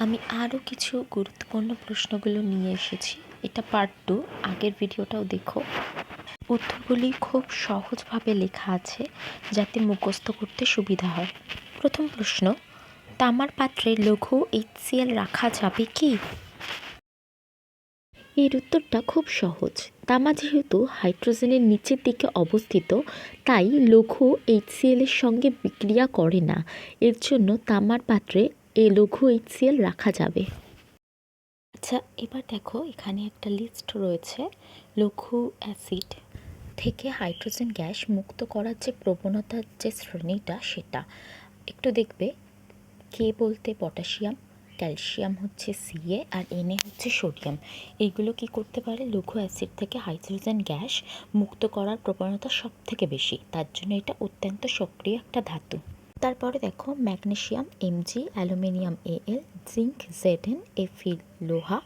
আমি আরও কিছু গুরুত্বপূর্ণ প্রশ্নগুলো নিয়ে এসেছি। এটা পার্ট 2, আগের ভিডিওটাও দেখো। উত্তরগুলি খুব সহজভাবে লেখা আছে যাতে মুখস্থ করতে সুবিধা হয়। প্রথম প্রশ্ন, তামার পাত্রে লঘু HCl রাখা যাবে কি? এর উত্তরটা খুব সহজ। তামা যেহেতু হাইড্রোজেনের নিচের দিকে অবস্থিত, তাই লঘু HCl এর সঙ্গে বিক্রিয়া করে না। এর জন্য তামার পাত্রে এই লঘু HCl রাখা যাবে। আচ্ছা, এবার দেখো এখানে একটা লিস্ট রয়েছে। লঘু অ্যাসিড থেকে হাইড্রোজেন গ্যাস মুক্ত করার যে প্রবণতার যে শ্রেণীটা, সেটা একটু দেখবে। কে বলতে পটাশিয়াম, ক্যালসিয়াম হচ্ছে Ca, আর Na হচ্ছে সোডিয়াম। এইগুলো কি করতে পারে? লঘু অ্যাসিড থেকে হাইড্রোজেন গ্যাস মুক্ত করার প্রবণতা সব থেকে বেশি, তার জন্য এটা অত্যন্ত সক্রিয় একটা ধাতু। তারপরে দেখো magnesium Mg, aluminium Al, zinc Zn, Fe লোহা,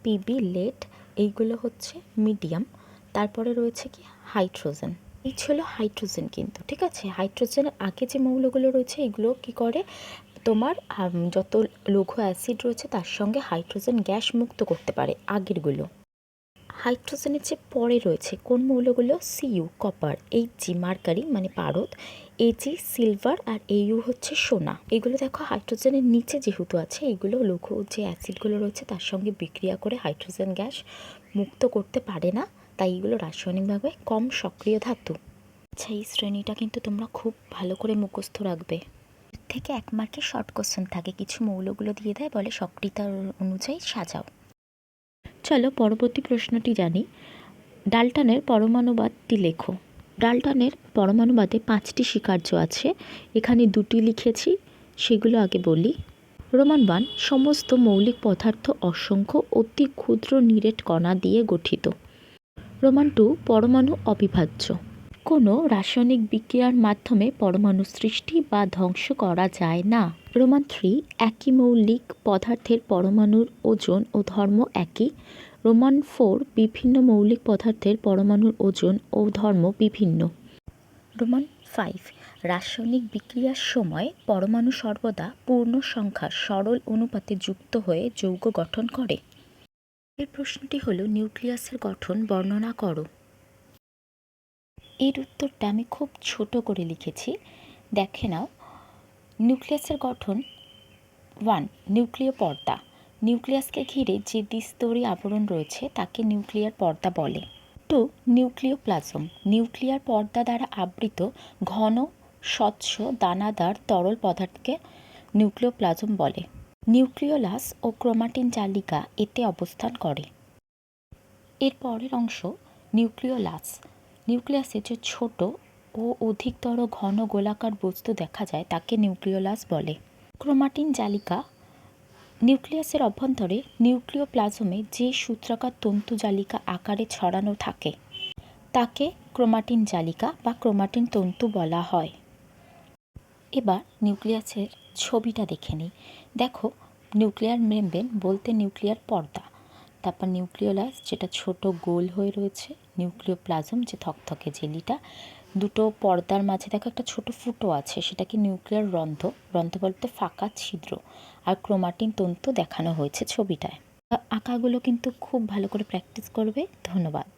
Pb লেড, এইগুলো হচ্ছে মিডিয়াম। তারপরে রয়েছে কি হাইড্রোজেন। এই ছিল হাইড্রোজেন, কিন্তু ঠিক আছে। হাইড্রোজেনের আগে যে মৌলগুলো রয়েছে এগুলো কি করে, তোমার যত লঘু অ্যাসিড রয়েছে তার সঙ্গে হাইড্রোজেন গ্যাস মুক্ত করতে পারে আগেরগুলো। হাইড্রোজেনের যে পরে রয়েছে কোন মৌলগুলো? Cu কপার, Hg মার্কারি মানে পারদ, Ag সিলভার, আর Au হচ্ছে সোনা। এগুলো দেখো হাইড্রোজেনের নিচে যেহেতু আছে, এগুলো লঘু যে অ্যাসিডগুলো রয়েছে তার সঙ্গে বিক্রিয়া করে হাইড্রোজেন গ্যাস মুক্ত করতে পারে না, তাই এগুলো রাসায়নিকভাবে কম সক্রিয় ধাতু। আচ্ছা, এই শ্রেণীটা কিন্তু তোমরা খুব ভালো করে মুখস্থ রাখবে। থেকে 1 মার্কের শর্ট কোশ্চেন থাকে, কিছু মৌলগুলো দিয়ে দেয়, বলে সক্রিয়তা অনুযায়ী সাজাও। চলো পরবর্তী প্রশ্নটি জানি। ডাল্টনের পরমাণুবাদটি লেখো। ডাল্টনের পরমাণুবাদে 5টি স্বীকার্য আছে, এখানে 2টি লিখেছি, সেগুলো আগে বলি। রোমান 1, সমস্ত মৌলিক পদার্থ অসংখ্য অতি ক্ষুদ্র নিরেট কণা দিয়ে গঠিত। রোমান 2, পরমাণু অবিভাজ্য। কোনো রাসায়নিক বিক্রিয়ার মাধ্যমে পরমাণু সৃষ্টি বা ধ্বংস করা যায় না। রোমান 3, একই মৌলিক পদার্থের পরমাণুর ওজন ও ধর্ম একই। রোমান 4, বিভিন্ন মৌলিক পদার্থের পরমাণুর ওজন ও ধর্ম বিভিন্ন। রোমান 5, রাসায়নিক বিক্রিয়ার সময় পরমাণু সর্বদা পূর্ণ সংখ্যার সরল অনুপাতে যুক্ত হয়ে যৌগ গঠন করে। এর প্রশ্নটি হলো, নিউক্লিয়াসের গঠন বর্ণনা করো। এর উত্তরটা আমি খুব ছোট করে লিখেছি, দেখে নাও। নিউক্লিয়াসের গঠন 1, নিউক্লিয় পর্দা। নিউক্লিয়াসকে ঘিরে যে দ্বিস্তরী আবরণ রয়েছে তাকে নিউক্লিয়ার পর্দা বলে। 2, নিউক্লিওপ্লাজম। নিউক্লিয়ার পর্দা দ্বারা আবৃত ঘন স্বচ্ছ দানাদার তরল পদার্থকে নিউক্লিওপ্লাজম বলে। নিউক্লিওলাস ও ক্রোমাটিন জালিকা এতে অবস্থান করে। এর পরের অংশ নিউক্লিওলাস। নিউক্লিয়াসে যে ছোট ও অধিকতর ঘন গোলাকার বস্তু দেখা যায় তাকে নিউক্লিওলাস বলে। ক্রোমাটিন জালিকা। নিউক্লিয়াসের অভ্যন্তরে নিউক্লিওপ্লাজমে যে সূত্রাকার তন্তু জালিকা আকারে ছড়ানো থাকে তাকে ক্রোমাটিন জালিকা বা ক্রোমাটিন তন্তু বলা হয়। এবার নিউক্লিয়াসের ছবিটা দেখে নিই। দেখো, নিউক্লিয়ার মেমব্রেন বলতে নিউক্লিয়ার পর্দা, তারপর নিউক্লিওলাস যেটা ছোট গোল হয়ে রয়েছে, নিউক্লিওপ্লাজম যে থকথকে জেলিটা, দুটো পর্দার মাঝে দেখো একটা ছোট ফুটো আছে, সেটাকে নিউক্লিয়ার রন্ধ্র, রন্ধ্র বলতে ফাঁকা ছিদ্র, আর ক্রোমাটিন তন্তু দেখানো হয়েছে ছবিটায়। আঁকাগুলো কিন্তু খুব ভালো করে প্র্যাকটিস করবে। ধন্যবাদ।